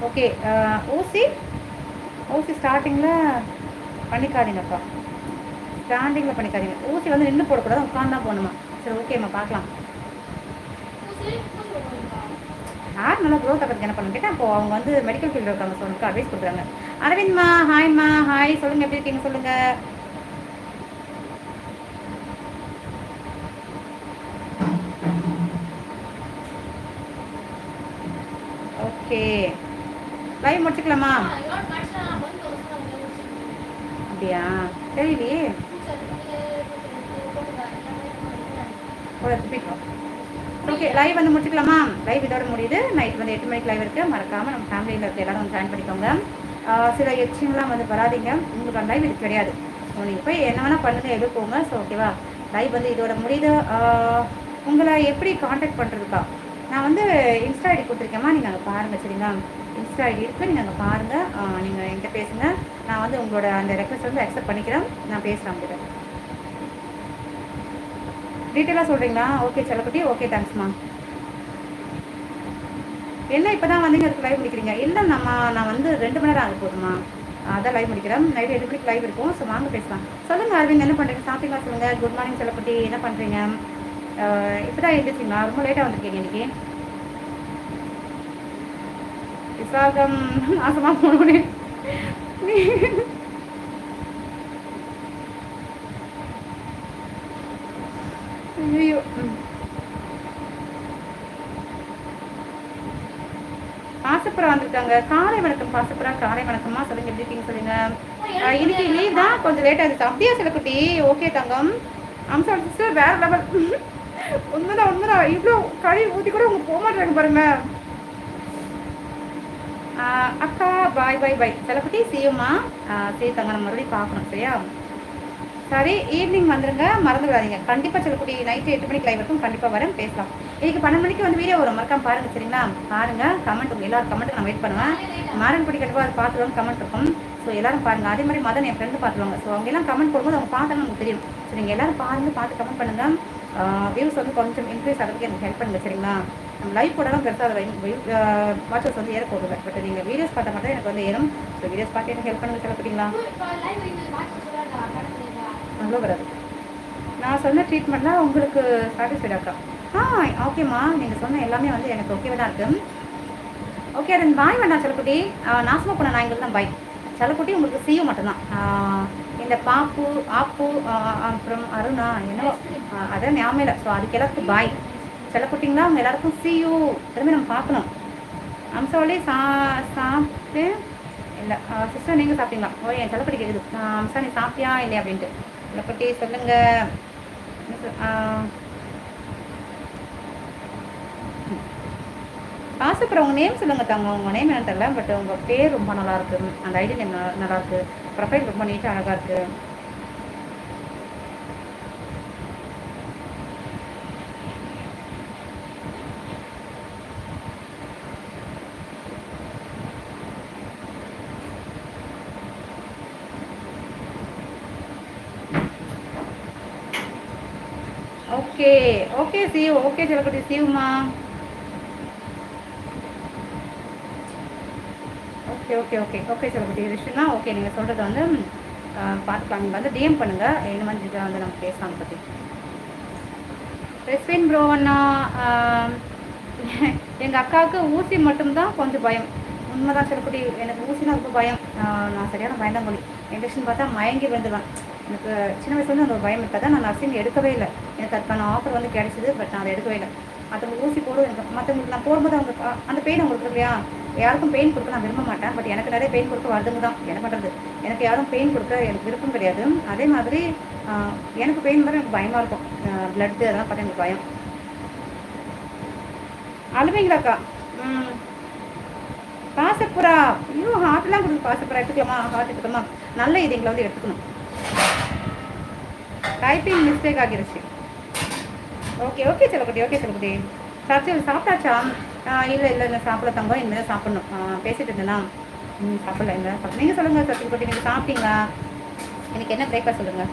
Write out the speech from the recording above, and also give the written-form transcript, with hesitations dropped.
Okay. ஊசி ஊசி ஸ்டார்டிங்கில் பண்ணிக்காதீங்கப்பா, ஸ்டாண்டிங்கில் பண்ணிக்காதீங்க. ஊசி வந்து நின்று போடக்கூடாது, உட்காந்து தான் போகணுமா. சரி ஓகேம்மா, பார்க்கலாம். யார் நல்லா க்ரோத் ஆகிறதுக்கு என்ன பண்ணு கேட்டால், அப்போது அவங்க வந்து மெடிக்கல் ஃபீல்டில் இருக்காங்க, ஸோ உங்களுக்கு அட்வைஸ் கொடுக்குறாங்க. அரவிந்த்மா, ஹாய்மா, ஹாய், சொல்லுங்கள் எப்படி இருக்கீங்க சொல்லுங்கள். ஓகே, லைவ் முடிச்சுக்கலாமா? அப்படியா, தெரியலையே. ஓகே, லைவ் வந்து முடிச்சுக்கலாமா? லைவ் இதோட முடியுது. நைட் வந்து 8 மணிக்கு லைவ் இருக்குது. மறக்காமல் நம்ம ஃபேமிலியில் இருக்க எல்லாரும் வந்து ஜாயின் பண்ணிக்கோங்க. சில எச்சிங்கெலாம் வந்து வராதிங்க, உங்களுக்கு அந்த லைவ் இது கிடையாது. ஸோ நீங்கள் போய் என்ன வேணால் பண்ணுங்கள், எதிர்ப்போங்க. ஸோ ஓகேவா, லைவ் வந்து இதோட முடியுது. உங்களை எப்படி காண்டாக்ட் பண்ணுறதுக்கா, நான் வந்து இன்ஸ்டா ஐடி கொடுத்துருக்கேம்மா, நீங்கள் அங்கே பாருங்கள் சரிங்களா. இன்ஸ்டா ஐடி இருக்குது, நீங்கள் அங்கே பாருங்கள். நீங்கள் என்கிட்ட பேசுங்க, நான் வந்து உங்களோட அந்த ரெக்வஸ்ட் வந்து அக்செப்ட் பண்ணிக்கிறேன். நான் பேசுகிறேன் உங்கள்கிட்ட. டீட்டெயிலாக சொல்கிறீங்களா? ஓகே செல்லக்குட்டி, ஓகே தேங்க்ஸ்மா. என்ன இப்போ தான் வந்தீங்க, அதுக்கு லைவ் முடிக்கிறீங்க? இல்லை நான் வந்து 2 மணி நேரம் ஆக போதுமா, அதான் லைவ் முடிக்கிறேன். நைட்டு 8 மணிக்கு லைவ் இருக்கும். ஸோ வாங்க பேசலாம். சொல்லுங்கள் அரவிந்த், என்ன பண்ணுறீங்க? சாப்பிட்டீங்களா சொல்லுங்கள். குட் மார்னிங் செல்லக்குட்டி, என்ன பண்ணுறீங்க? இப்போ தான் எழுந்திரிச்சிங்களா? ரொம்ப லேட்டாக வந்திருக்கீங்க இன்றைக்கி. விசாகம் நாசமாக போனோடனே ஐயோ. பாசப்புறா வந்துருக்காங்க. காலை வணக்கம் பாசப்புறா, காலை வணக்கம்மா. சொல்லுங்க எப்படி இருக்கீங்க சொல்லுங்க. இன்னைக்கு லீவ் தான், கொஞ்சம் லேட் ஆகிடுச்சு. அப்படியே செல்லக்குட்டி, ஓகே தங்கம். அம்சா சிஸ்டர் வேற லெவல். உண்மைதான் உண்மைதான், இவ்வளோ கறி ஊற்றி கூட உங்க போக மாட்டாங்க பாருங்க. அக்கா பாய் பாய் பாய் செல்லக்குட்டி, சியுமா. சரி தங்க, நம்ம மறுபடியும் பார்க்கணும் சரியா. சரி, ஈவினிங் வந்துருங்க, மறந்து விடாதீங்க கண்டிப்பாக. செல்லக்குட்டி நைட்டு 8 மணிக்கு லைவ் இருக்கும், கண்டிப்பாக வரேன், பேசலாம். இன்னைக்கு 12 மணிக்கு வந்து வீடியோ வரும், மறக்காம பாருங்க சரிங்களா. பாருங்க, கமெண்ட் உங்கள் எல்லாரும் கமெண்ட்டுக்கு நான் வெயிட் பண்ணுவேன். மாறன் குடி கண்டிப்பாக அதை பார்த்துருவாங்க, கமெண்ட் இருக்கும். ஸோ எல்லாரும் பாருங்க. அதே மாதிரி மதன் என் ஃப்ரெண்டு பார்த்துருவாங்க. ஸோ அவங்க எல்லாம் கமெண்ட் போடும்போது அவங்க பார்த்தாங்க நமக்கு தெரியும். ஸோ நீங்கள் எல்லாரும் பாருங்க, பார்த்து கமெண்ட் பண்ணுங்க. வியூஸ் வந்து கொஞ்சம் இன்க்ரீஸ் ஆகிறதுக்கு எனக்கு ஹெல்ப் பண்ணுங்க சரிங்களா. நம்ம லைவ் போடலாம் பெருசாக வாட்சர்ஸ் வந்து ஏற போடுங்க. பட் நீங்கள் வீடியோஸ் பார்த்தா மட்டும் எனக்கு வந்து ஏறும். ஸோ வீடியோஸ் பார்த்து எனக்கு ஹெல்ப் பண்ணுங்க செல்லக்குட்டிங்களா. அவ்வளோ வராது. நான் சொன்ன ட்ரீட்மெண்ட்லாம் உங்களுக்கு சாட்டிஸ்ஃபைடாக்கா? ஓகேம்மா, நீங்கள் சொன்ன எல்லாமே வந்து எனக்கு ஓகேவாக தான் இருக்குது. ஓகே, அது பாய் வேண்டாம் செல்லக்குட்டி. நாசமாக போன நாய்கள் தான் பாய். செல்லக்குட்டி உங்களுக்கு சியூ மட்டும்தான். இந்த பாப்பு ஆப்பு அப்புறம் அருணா என்னவோ அதான் ஞாபகம் இல்லை. ஸோ அதுக்கு எல்லாத்துக்கும் பாய். செல்லக்குட்டிங்களா, அவங்க எல்லாருக்கும் சியூ. திரும்பி நம்ம பார்க்கணும். அம்சாவளி சாப்பிட்டு இல்லை சிஸ்டர், நீங்கள் சாப்பிட்டீங்களா? ஓ, என் செல்லக்குட்டி கேட்குது. அம்சா நீ சாப்பிட்டியா இல்லையா அப்படின்ட்டு. செல்லக்குட்டி சொல்லுங்கள். ஆசைப்படுற உங்கள் நேம் சொல்லுங்கள் தாங்க. உங்கள் நேம் என்ன தெரியல, பட் உங்கள் பேர் ரொம்ப நல்லாயிருக்கு. அந்த ஐடி நேம் நல்லாயிருக்கு. ப்ரொஃபைல் ரொம்ப நீட்டாக அழகாக இருக்குது. ஓகே ஓகே சியூ, ஓகே செல்லக்குட்டி சியூமா. ஓகே ஓகே ஓகே ஓகே செல்லக்குட்டி விஷயம்னா ஓகே. நீங்கள் சொல்கிறது வந்து பார்த்துக்கலாம். நீங்கள் வந்து டிஎம் பண்ணுங்கள், என்ன மாதிரி வந்து நம்ம பேசலாம் பற்றி. ரெஸ்வின் ப்ரோ அண்ணா, எங்கள் அக்காவுக்கு ஊசி மட்டும்தான் கொஞ்சம் பயம். உண்மைதான் செல்லக்குட்டி, எனக்கு ஊசினா ரொம்ப பயம். நான் சரியான பயந்தான் போலி. இன்ஜெக்ஷன் பார்த்தா மயங்கி விழுந்துடுவேன். எனக்கு சின்ன வயசுலேருந்து அந்த ஒரு பயம் இருக்காது. நான் நர்சிங் எடுக்கவே இல்லை. எனக்கு அதுக்கான ஆஃபர் வந்து கிடைச்சிது, பட் நான் அதை எடுக்கவே இல்லை. மற்றவங்க ஊசி போடும், எனக்கு மற்றவங்களுக்கு நான் போடும்போது அவங்க அந்த பெயின் அவங்களுக்கு இல்லையா. யாருக்கும் பெயின் கொடுக்க நான் விரும்ப மாட்டேன், பட் எனக்கு நிறைய பெயின் கொடுக்க வருதுங்க தான். என்ன பண்ணுறது, எனக்கு யாரும் பெயின் கொடுக்க எனக்கு விருப்பம் கிடையாது. அதே மாதிரி எனக்கு பெயின் மாதிரி எனக்கு பயமாக இருக்கும். பிளட்டு அதெல்லாம் பார்த்தா எனக்கு பயம். அழுவீங்களாக்கா? பாசப்புறா, ஐயோ ஹார்ட்லாம் கொடுத்து பாசப்புறா எடுத்துக்கலாமா? ஹார்ட் எடுத்துக்கலாமா? நல்ல இது எங்களை வந்து எடுத்துக்கணும். டைப்பிங் மிஸ்டேக் ஆகிருச்சு. ஓகே ஓகே செல்லக்குட்டி, ஓகே செல்லக்குட்டி. சர்ச்சு சாப்பிட்டாச்சா? இல்லை இல்லை இல்லை சாப்பிட தங்கம், இனிமேல் தான் சாப்பிட்ணும். பேசிட்டு இருந்தேன்னா சாப்பிடல. இல்லை நீங்கள் சொல்லுங்கள் சர்ச்சுக்குட்டி, நீங்கள் சாப்பிட்டீங்களா? எனக்கு என்ன பிரேக்ஃபாஸ்ட் சொல்லுங்கள்.